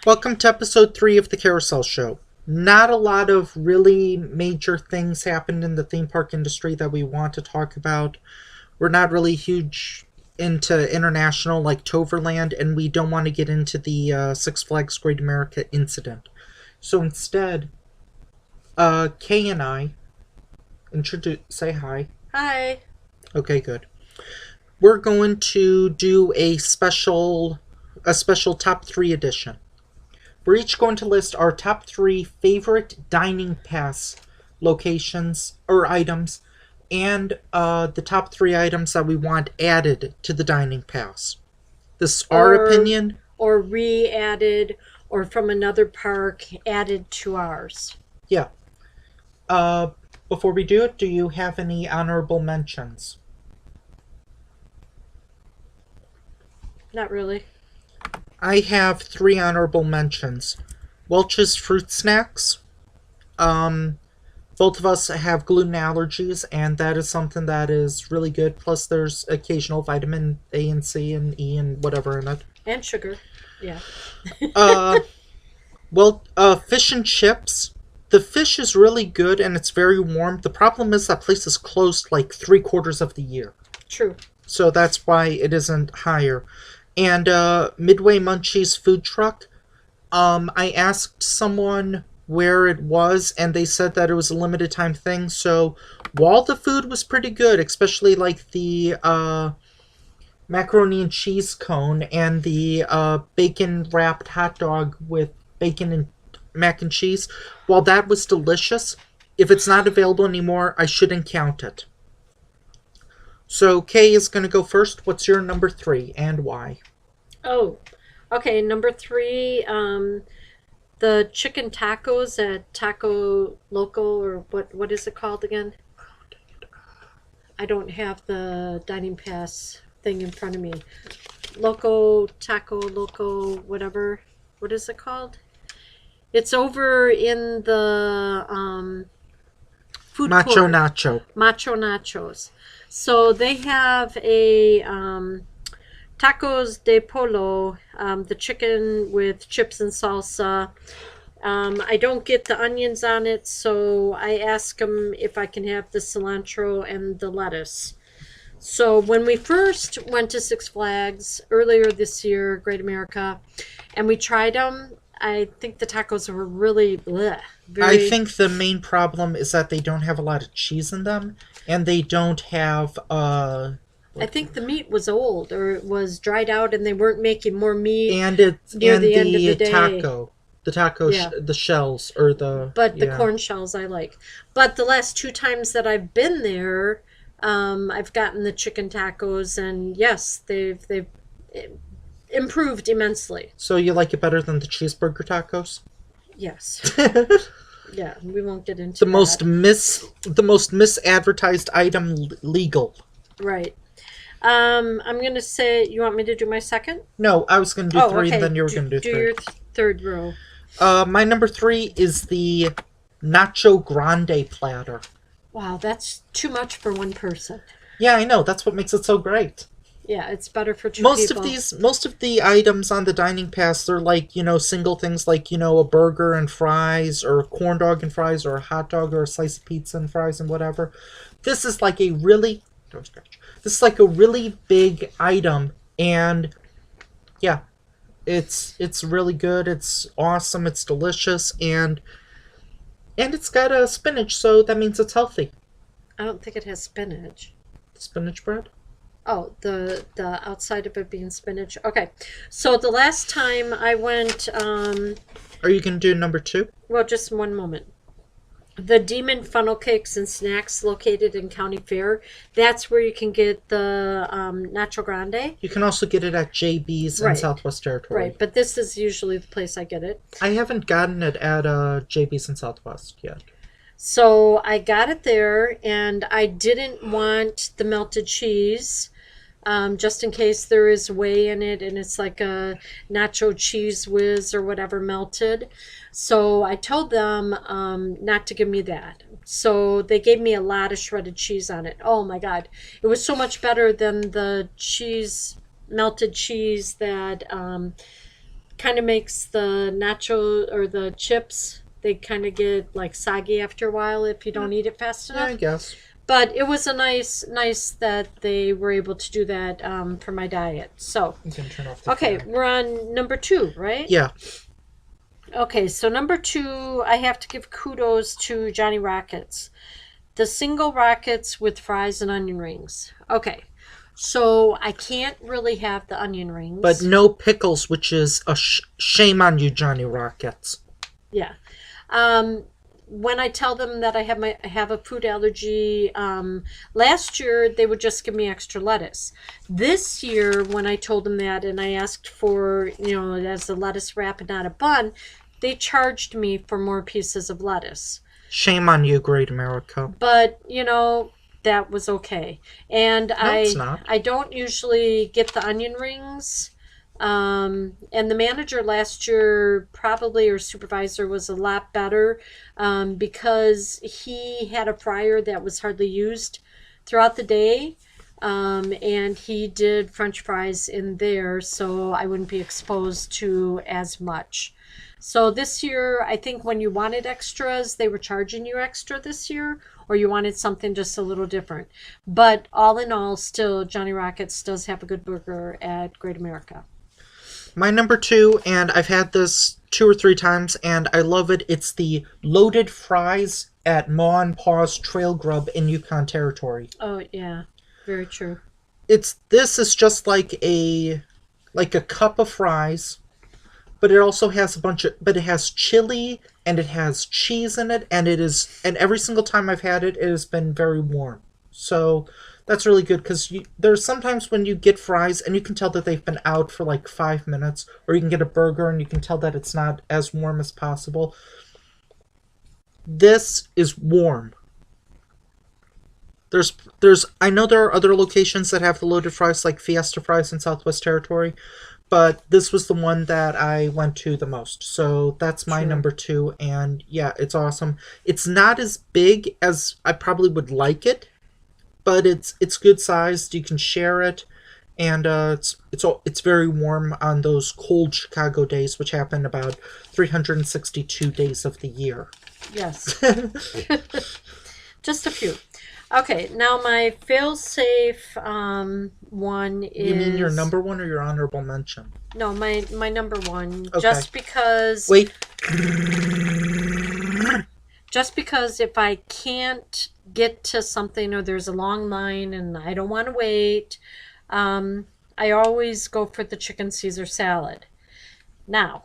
Welcome to episode 3 of the Carousel Show. Not a lot of really major things happened in the theme park industry that we want to talk about. We're not really huge into international like Toverland, and we don't want to get into the Six Flags Great America incident. So instead, Kay and I say hi. Hi. Okay, good. We're going to do a special top 3 edition. We're each going to list our top 3 favorite dining pass locations or items and the top 3 items that we want added to the dining pass. This is our Or opinion. or re-added or from another park added to ours. Yeah. Uh, Before we do it, do you have any honorable mentions? Not really. I have 3 honorable mentions. Welch's Fruit Snacks. Um, Both of us have gluten allergies, and that is something that is really good. Plus, there's occasional vitamin A and C and E and whatever in it. And sugar. Yeah. Uh, Fish and chips. The fish is really good and it's very warm. The problem is that place is closed like 3 quarters of the year, True. so that's why it isn't higher. And Midway Munchies food truck. I asked someone where it was, and they said that it was a limited time thing. So while the food was pretty good, especially like the macaroni and cheese cone and the bacon wrapped hot dog with bacon and mac and cheese, while that was delicious, if it's not available anymore, I shouldn't count it. So Kay is going to go first. What's your number 3 and why? Oh. Okay, number 3, the chicken tacos at Taco Loco, or what is it called again? I don't have the dining pass thing in front of me. Taco Loco, whatever. What is it called? It's over in the food Macho court. Nacho. Macho Nachos. So they have a tacos de polo, the chicken with chips and salsa. I don't get the onions on it, so I ask them if I can have the cilantro and the lettuce. So when we first went to Six Flags earlier this year, Great America, and we tried them, I think the tacos were really bleh, I very. think the main problem is that they don't have a lot of cheese in them, and they don't have I think the meat was old or it was dried out, and they weren't making more meat and it's near and the end of the the day. taco, Yeah. the shells or the But the yeah. corn shells I like. But the last 2 times that I've been there, I've gotten the chicken tacos, and yes, they've improved immensely. So you like it better than the cheeseburger tacos? Yes, yeah, we won't get the into most that. misadvertised item legal. Right. I'm gonna say, you want me to do my second? No, I was gonna do Oh, 3, and okay. then you were Do, gonna do do 3. your third row. My number 3 is the Nacho Grande platter. Wow, that's too much for one person. Yeah, I know. That's what makes it so great. Yeah, it's better for two most of people. these most of the items on the dining pass, they're like, single things, like, a burger and fries or a corn dog and fries or a hot dog or a slice of pizza and fries and whatever. This is like a really don't scratch. This is like a really big item, and yeah, it's really good. It's awesome. It's delicious, and it's got a spinach, so that means it's healthy. I don't think it has spinach. Spinach bread. Oh, the outside of it being spinach. Okay. So the last time I went, Are you gonna do number 2? well, just one moment. The Demon Funnel Cakes and Snacks located in County Fair. That's where you can get the Nacho Grande. You can also get it at JB's in Right. Southwest Territory. Right. But this is usually the place I get it. I haven't gotten it at JB's in Southwest yet. So I got it there, and I didn't want the melted cheese. Just in case there is whey in it and it's like a nacho cheese whiz or whatever melted. So I told them not to give me that. So they gave me a lot of shredded cheese on it. Oh my God. It was so much better than the cheese, melted cheese that kind of makes the nacho or the chips, they kind of get like soggy after a while if you don't eat it fast Yeah, enough. I guess. But it was a nice that they were able to do that for my diet. So, You can turn off the okay, fan. we're on number 2, right? Yeah. Okay, so number 2, I have to give kudos to Johnny Rockets. The single rockets with fries and onion rings. Okay, so I can't really have the onion rings. But no pickles, which is a shame on you, Johnny Rockets. Yeah. When I tell them that I have a food allergy, last year they would just give me extra lettuce. This year, when I told them that and I asked for, it as a lettuce wrap and not a bun, they charged me for more pieces of lettuce. Shame on you, Great America. But, that was okay. And it's not. I don't usually get the onion rings. And the manager last year, probably, or supervisor, was a lot better because he had a fryer that was hardly used throughout the day. And he did French fries in there, so I wouldn't be exposed to as much. So this year, I think when you wanted extras, they were charging you extra this year, or you wanted something just a little different. But all in all, still, Johnny Rockets does have a good burger at Great America. My number 2, and I've had this 2 or 3 times, and I love it. It's the loaded fries at Ma and Pa's Trail Grub in Yukon Territory. Oh, yeah. Very true. This is just like a cup of fries, but it also has but it has chili and it has cheese in it, and every single time I've had it, it has been very warm. So that's really good, because there's sometimes when you get fries and you can tell that they've been out for like 5 minutes, or you can get a burger and you can tell that it's not as warm as possible. This is warm. I know there are other locations that have the loaded fries, like Fiesta Fries in Southwest Territory, but this was the one that I went to the most. So that's my number 2, and yeah, it's awesome. It's not as big as I probably would like it, but it's good sized. You can share it, and it's very warm on those cold Chicago days, which happen about 362 days of the year. Yes. Just a few. Okay, now my fail-safe one is... You mean your number 1 or your honorable mention? No, my number 1. Okay. Just because... Wait. Just because if I can't get to something, or there's a long line and I don't want to wait, I always go for the chicken Caesar salad. Now,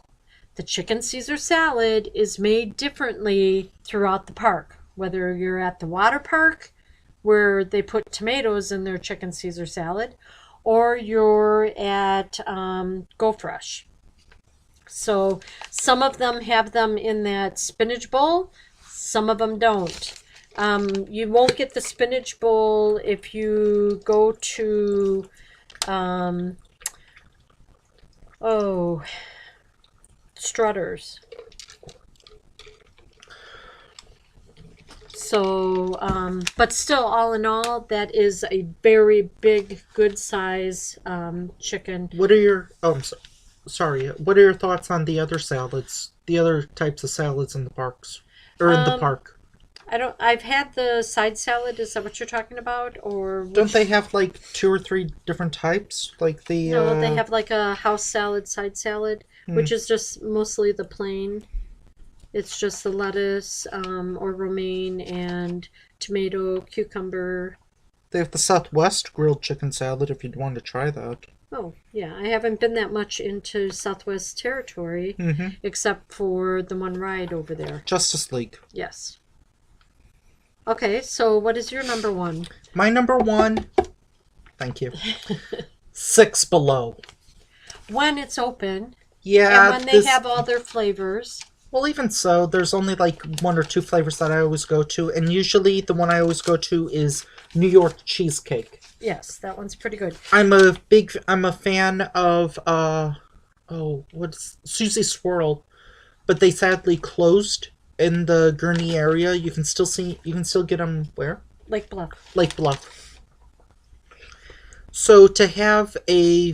the chicken Caesar salad is made differently throughout the park. Whether you're at the water park, where they put tomatoes in their chicken Caesar salad, or you're at Go Fresh. So some of them have them in that spinach bowl, some of them don't. You won't get the spinach bowl if you go to Strutter's. So, but still, all in all, that is a very big, good size chicken. What are your... Oh, I'm sorry. What are your thoughts on the other salads? The other types of salads in the parks? Or in the park? I've had the side salad. Is that what you're talking about? Or don't they have like 2 or 3 different types? Like the... No, they have like a house salad, side salad, which is just mostly the plain. It's just the lettuce, or romaine, and tomato, cucumber. They have the Southwest grilled chicken salad if you'd want to try that. Oh, yeah. I haven't been that much into Southwest Territory, except for the one ride over there. Justice League. Yes. Okay, so what is your number 1? My number 1... Thank you. 6 Below. When it's open. Yeah. And when they have all their flavors. Well, even so, there's only like 1 or 2 flavors that I always go to, and usually the one I always go to is New York cheesecake. Yes, that one's pretty good. I'm a fan of what's Susie Swirl, but they sadly closed in the Gurnee area. You can still get them where? Lake Bluff. Lake Bluff. So to have a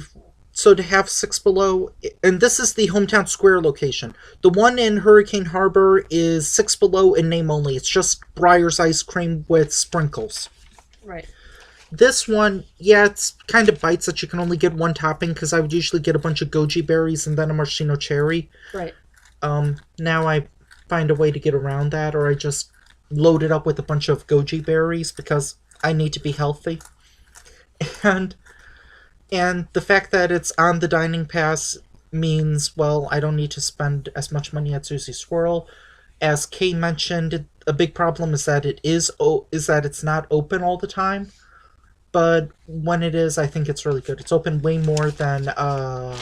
So to have Six Below, and this is the Hometown Square location. The one in Hurricane Harbor is Six Below in name only. It's just Breyer's ice cream with sprinkles. Right. This one, yeah, it's kind of bites that you can only get one topping because I would usually get a bunch of goji berries and then a maraschino cherry. Right. Now I find a way to get around that, or I just load it up with a bunch of goji berries because I need to be healthy. And the fact that it's on the dining pass means, well, I don't need to spend as much money at Susie Squirrel. As Kay mentioned, a big problem is that it's not open all the time. But when it is, I think it's really good. It's open way more than what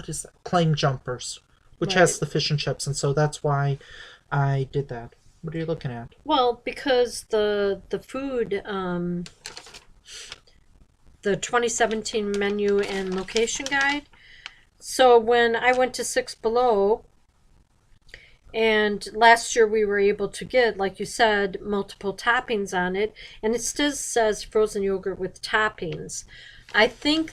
is that? Claim Jumpers, which has the fish and chips, and so that's why I did that. What are you looking at? Well, because the food, the 2017 menu and location guide. So when I went to Six Below, and last year we were able to get, like you said, multiple toppings on it, and it still says frozen yogurt with toppings. I think,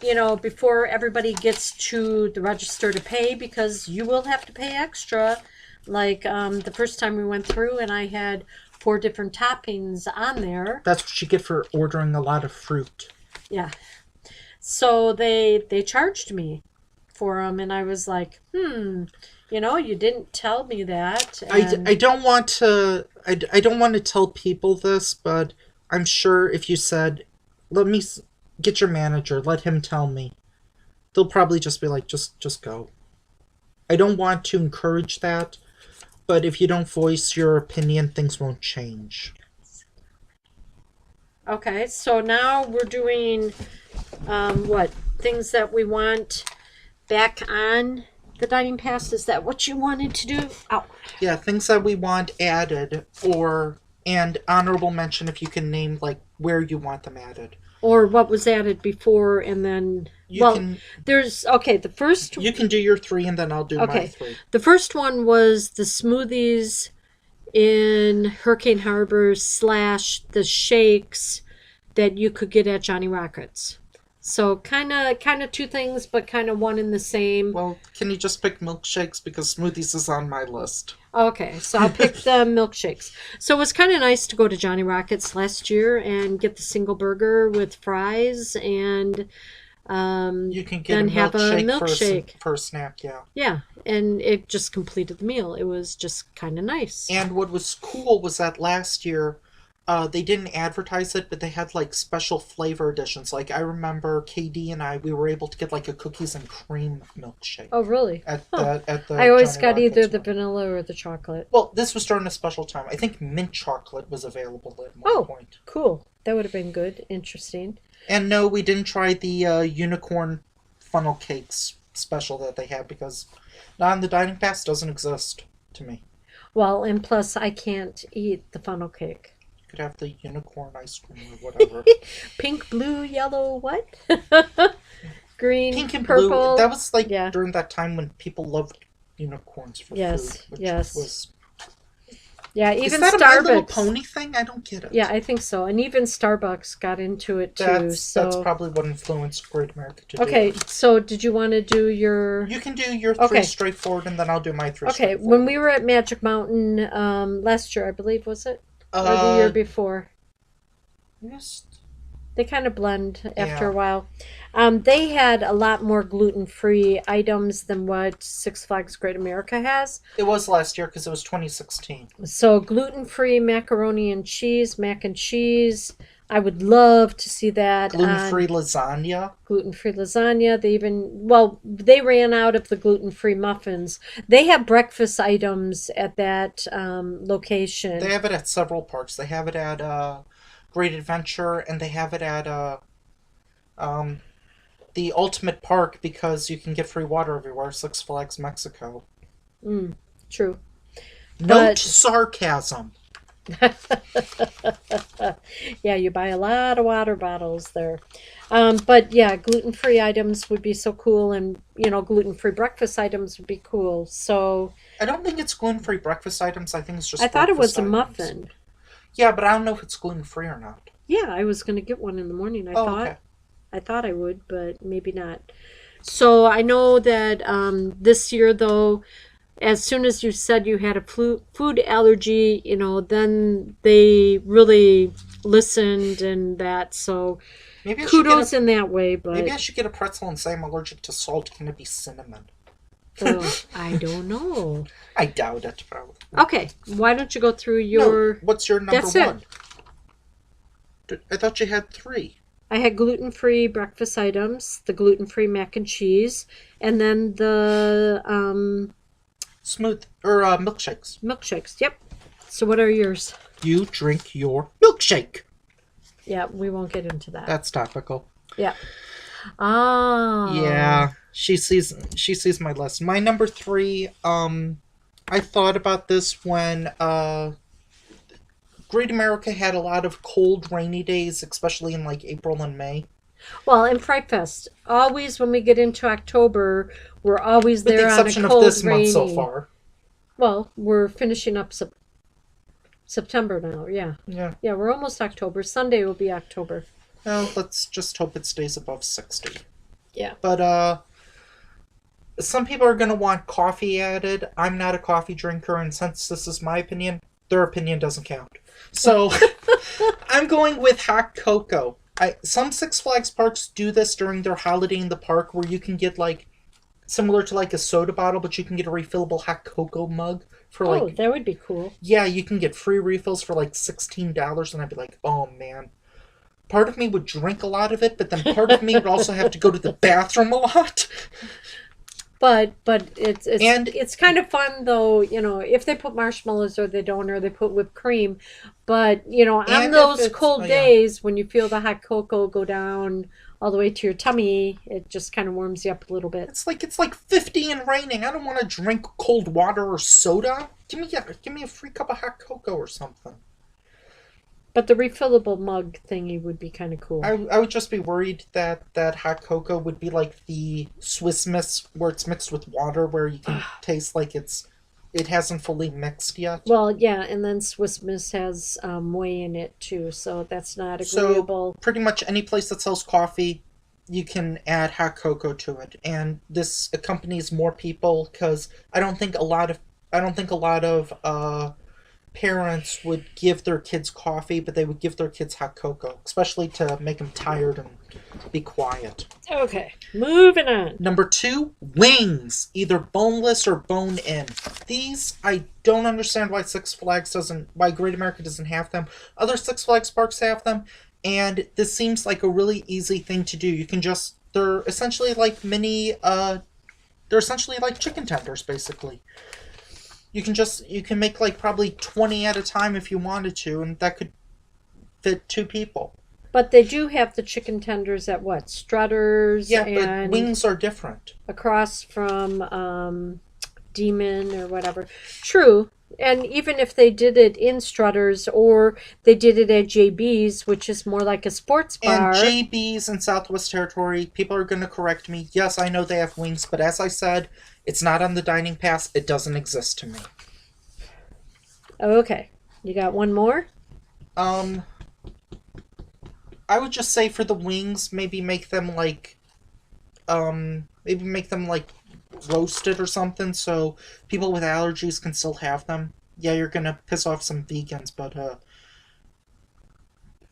before everybody gets to the register to pay, because you will have to pay extra. Like the first time we went through, and I had 4 different toppings on there. That's what you get for ordering a lot of fruit. Yeah. So they charged me for them, and I was like, you didn't tell me that. And I don't want to I don't want to tell people this, but I'm sure if you said, let me get your manager, let him tell me, they'll probably just be like, just go. I don't want to encourage that, but if you don't voice your opinion, things won't change. Okay, so now we're doing what? Things that we want back on the dining pass. Is that what you wanted to do? Oh. Yeah, things that we want added, and honorable mention if you can name like where you want them added. Or what was added before, and then there's the first. You can do your 3, and then I'll do my 3. The first one was the smoothies in Hurricane Harbor / the shakes that you could get at Johnny Rockets. So kind of 2 things, but kind of one in the same. Well, can you just pick milkshakes because smoothies is on my list? Okay, so I'll pick the milkshakes. So it was kind of nice to go to Johnny Rockets last year and get the single burger with fries, and you can get then a have a milkshake for a snack, yeah. Yeah, and it just completed the meal. It was just kind of nice. And what was cool was that last year, they didn't advertise it, but they had like special flavor editions. Like I remember KD and we were able to get like a cookies and cream milkshake. Oh, really? At the I always Johnny got Rockets either the one. vanilla or the chocolate. Well, this was during a special time. I think mint chocolate was available at one point. Cool. That would have been good. Interesting. And no, we didn't try the unicorn funnel cakes special that they had because on the dining pass doesn't exist to me. Well, and plus I can't eat the funnel cake. You could have the unicorn ice cream or whatever. Pink, blue, yellow, what? Green, Pink and purple. blue. That was like during that time when people loved unicorns for food. Which was... Yeah, even Is that Starbucks. a My Little Pony thing? I don't get it. Yeah, I think so. And even Starbucks got into it too. That's probably what influenced Great America to do it. Okay, so did you want to do your... You can do your 3 straightforward, and then I'll do my 3 straightforward. Okay, when we were at Magic Mountain last year, I believe, was it? Or the year before? Yes. They kind of blend after a while. They had a lot more gluten-free items than what Six Flags Great America has. It was last year because it was 2016. So gluten-free macaroni and cheese, mac and cheese. I would love to see that. Gluten-free lasagna. Gluten-free lasagna. They ran out of the gluten-free muffins. They have breakfast items at that location. They have it at several parks. They have it at Great Adventure, and they have it at the Ultimate Park because you can get free water everywhere. Six Flags Mexico. True. Note sarcasm. Yeah, you buy a lot of water bottles there. But yeah, gluten-free items would be so cool, and gluten-free breakfast items would be cool. So I don't think it's gluten-free breakfast items. I think it's just I thought it was a items. muffin. Yeah, but I don't know if it's gluten-free or not. Yeah, I was going to get one in the morning, I thought. Okay. I thought I would, but maybe not. So I know that this year, though, as soon as you said you had a food allergy, then they really listened and that. So Maybe I should get kudos in that way, maybe I but should get a pretzel and say I'm allergic to salt. Can it be cinnamon? I don't know. I doubt it, probably. Okay, why don't you go through No, your. what's your number That's it. one? I thought you had three. I had gluten-free breakfast items, the gluten-free mac and cheese, and then the Smooth or milkshakes. milkshakes. Yep. So what are yours? You drink your milkshake. Yeah, we won't get into that. That's topical. Yeah. Oh. Yeah, she sees my list. My number three. I thought about this when Great America had a lot of cold, rainy days, especially in like April and May. Well, in Fright Fest, always when we get into October, we're always With the there on a exception of cold, this rainy. month so far. Well, we're finishing up September now. Yeah. Yeah. Yeah, we're almost October. Sunday will be October. Well, let's just hope it stays above 60. Yeah. But some people are gonna want coffee added. I'm not a coffee drinker, and since this is my opinion, their opinion doesn't count. So I'm going with hot cocoa. Some Six Flags parks do this during their holiday in the park, where you can get like similar to like a soda bottle, but you can get a refillable hot cocoa mug for Oh, like that would be cool. yeah, you can get free refills for like $16, and I'd be like, oh man. Part of me would drink a lot of it, but then part of me would also have to go to the bathroom a lot. But it's And- it's kind of fun though, if they put marshmallows or they don't or they put whipped cream. But on And if those it's- cold oh, yeah. days when you feel the hot cocoa go down all the way to your tummy, it just kind of warms you up a little bit. It's like 50 and raining. I don't want to drink cold water or soda. Give me a free cup of hot cocoa or something. But the refillable mug thingy would be kind of cool. I would just be worried that hot cocoa would be like the Swiss Miss where it's mixed with water, where you can taste like it hasn't fully mixed yet. Well, yeah, and then Swiss Miss has whey in it too, so that's not So agreeable. pretty much any place that sells coffee, you can add hot cocoa to it, and this accompanies more people because I don't think a lot of parents would give their kids coffee, but they would give their kids hot cocoa, especially to make them tired and be quiet. Okay, moving on. Number 2, wings, either boneless or bone-in. These, I don't understand why why Great America doesn't have them. Other Six Flags parks have them, and this seems like a really easy thing to do. They're essentially like chicken tenders, basically. You can make like probably 20 at a time if you wanted to, and that could fit 2 people. But they do have the chicken tenders at what? Strutters Yeah, and but wings are different. across from Demon or whatever. True. And even if they did it in Strutters or they did it at JB's, which is more like a sports bar. And JB's in Southwest Territory, people are going to correct me. Yes, I know they have wings, but as I said, it's not on the dining pass. It doesn't exist to me. Okay. You got one more? I would just say for the wings, maybe make them like roasted or something, so people with allergies can still have them. Yeah, you're gonna piss off some vegans, but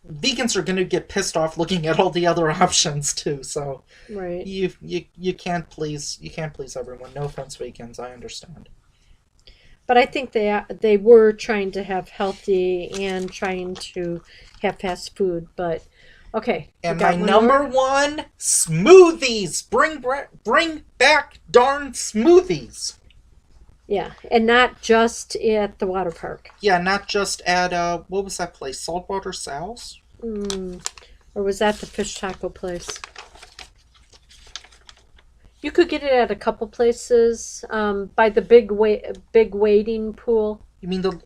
vegans are gonna get pissed off looking at all the other options too. So Right. you can't please everyone. No offense, vegans, I understand. But I think they were trying to have healthy and trying to have fast food, but okay. you And got my one number more? one, smoothies. Bring back darn smoothies. Yeah, and not just at the water park. Yeah, not just at what was that place? Saltwater Sal's? Or was that the fish taco place? You could get it at a couple places. By the big wading pool. You mean the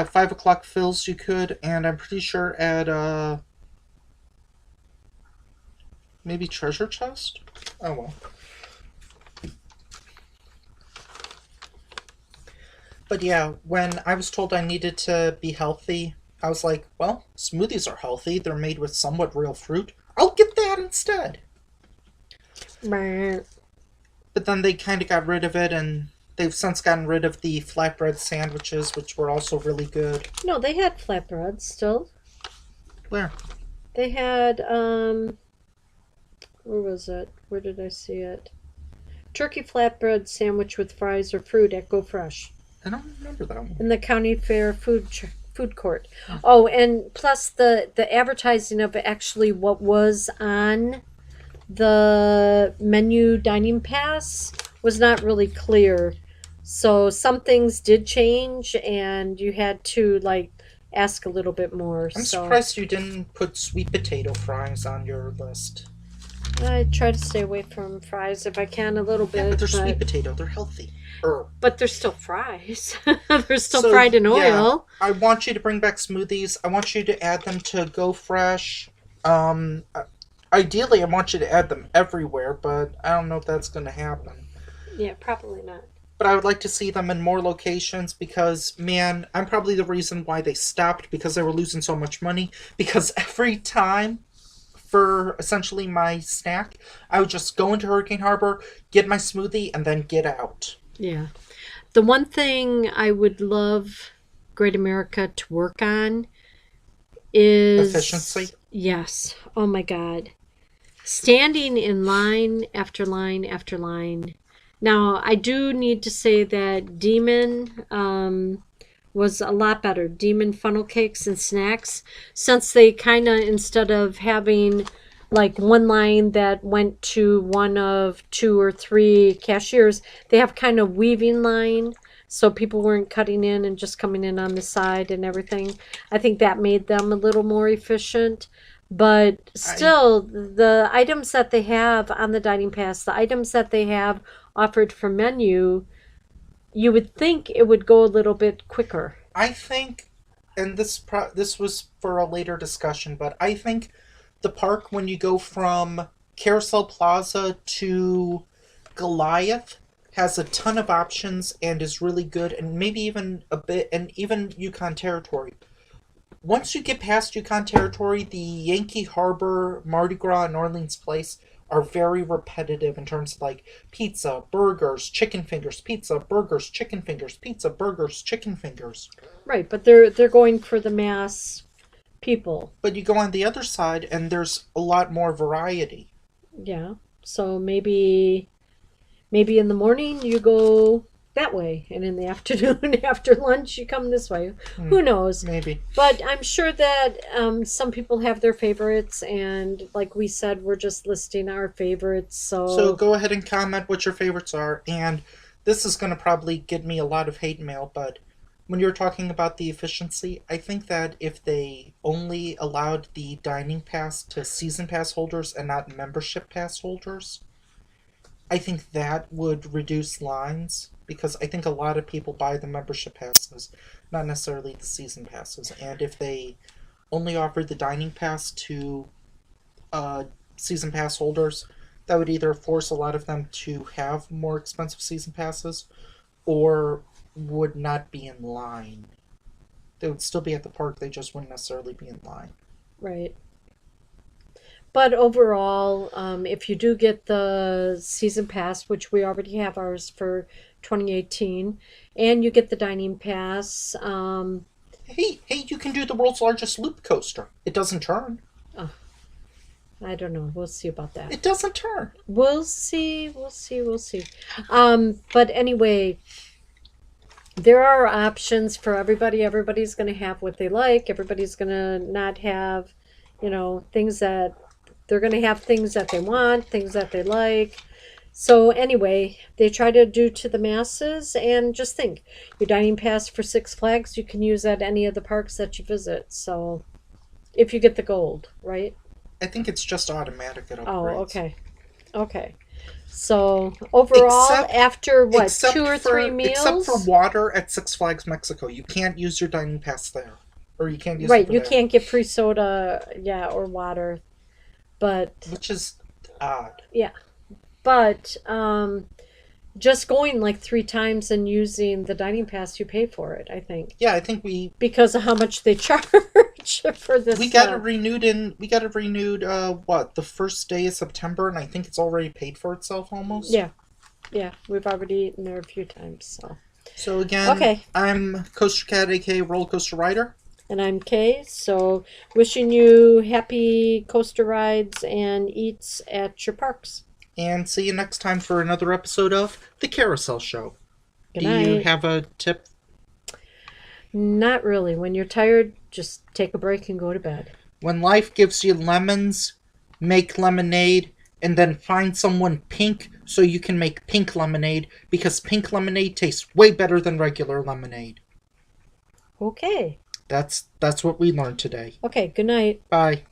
5 o'clock fills you could, and I'm pretty sure at maybe Treasure Chest? Oh well. But yeah, when I was told I needed to be healthy, I was like, well, smoothies are healthy. They're made with somewhat real fruit. I'll get that instead. Brr. But then they kind of got rid of it, and they've since gotten rid of the flatbread sandwiches, which were also really good. No, they had flatbreads still. Where? They had where was it? Where did I see it? Turkey flatbread sandwich with fries or fruit at Go Fresh I don't remember that one. in the county fair food court. Oh, and plus the advertising of actually what was on the menu dining pass was not really clear. So some things did change, and you had to like ask a little bit more. I'm So surprised you didn't put sweet potato fries on your list. I try to stay away from fries if I can a little bit. Yeah, but they're sweet potato. They're healthy. But they're still fries. They're still So, fried in yeah, oil. I want you to bring back smoothies. I want you to add them to Go Fresh. Ideally, I want you to add them everywhere, but I don't know if that's going to happen. Yeah, probably not. But I would like to see them in more locations because, man, I'm probably the reason why they stopped because they were losing so much money. Because every time for essentially my snack, I would just go into Hurricane Harbor, get my smoothie, and then get out. Yeah. The one thing I would love Great America to work on is Efficiency? Yes. Oh my God. Standing in line after line after line. Now, I do need to say that Demon was a lot better. Demon funnel cakes and snacks, since they kind of, instead of having like one line that went to one of two or three cashiers, they have kind of weaving line. So people weren't cutting in and just coming in on the side and everything. I think that made them a little more efficient. But still, the items that they have on the dining pass, the items that they have offered for menu, you would think it would go a little bit quicker. I think, and this was for a later discussion, but I think the park, when you go from Carousel Plaza to Goliath, has a ton of options and is really good, and maybe even a bit, and even Yukon Territory. Once you get past Yukon Territory, the Yankee Harbor, Mardi Gras, and Orleans Place are very repetitive in terms of like pizza, burgers, chicken fingers, pizza, burgers, chicken fingers, pizza, burgers, chicken fingers. Right, but they're going for the mass people. But you go on the other side and there's a lot more variety. Yeah. So maybe in the morning you go that way, and in the afternoon after lunch you come this way. Who knows? Maybe. But I'm sure that some people have their favorites, and like we said, we're just listing our favorites. So go ahead and comment what your favorites are, and this is going to probably get me a lot of hate mail, but when you're talking about the efficiency, I think that if they only allowed the dining pass to season pass holders and not membership pass holders, I think that would reduce lines, because I think a lot of people buy the membership passes, not necessarily the season passes. And if they only offered the dining pass to season pass holders, that would either force a lot of them to have more expensive season passes or would not be in line. They would still be at the park, they just wouldn't necessarily be in line. Right. But overall, if you do get the season pass, which we already have ours for 2018, and you get the dining pass, Hey, you can do the world's largest loop coaster. It doesn't turn. I don't know. We'll see about that. It doesn't turn. We'll see. But anyway, there are options for everybody. Everybody's going to have what they like. Everybody's going to not have, things that they're going to have things that they want, things that they like. So anyway, they try to do to the masses, and just think, your dining pass for Six Flags, you can use at any of the parks that you visit. So if you get the gold, right? I think it's just automatic at upgrades. Oh, okay. So overall, after what, except 2 or 3 meals? Except for water at Six Flags Mexico. You can't use your dining pass there. Or you can't use it Right, for you there. can't get free soda, or water. But Which is odd. yeah. But just going like 3 times and using the dining pass, you pay for it, I think. Yeah, I think we Because of how much they charge for this. got it renewed what, the first day of September, and I think it's already paid for itself almost. Yeah. Yeah, we've already eaten there a few times, so. So again, Okay. I'm Coaster Cat, aka Roller Coaster Rider. And I'm Kay, so wishing you happy coaster rides and eats at your parks. And see you next time for another episode of The Carousel Show. Good Do night. you have a tip? Not really. When you're tired, just take a break and go to bed. When life gives you lemons, make lemonade, and then find someone pink so you can make pink lemonade, because pink lemonade tastes way better than regular lemonade. Okay. That's what we learned today. Okay, good night. Bye.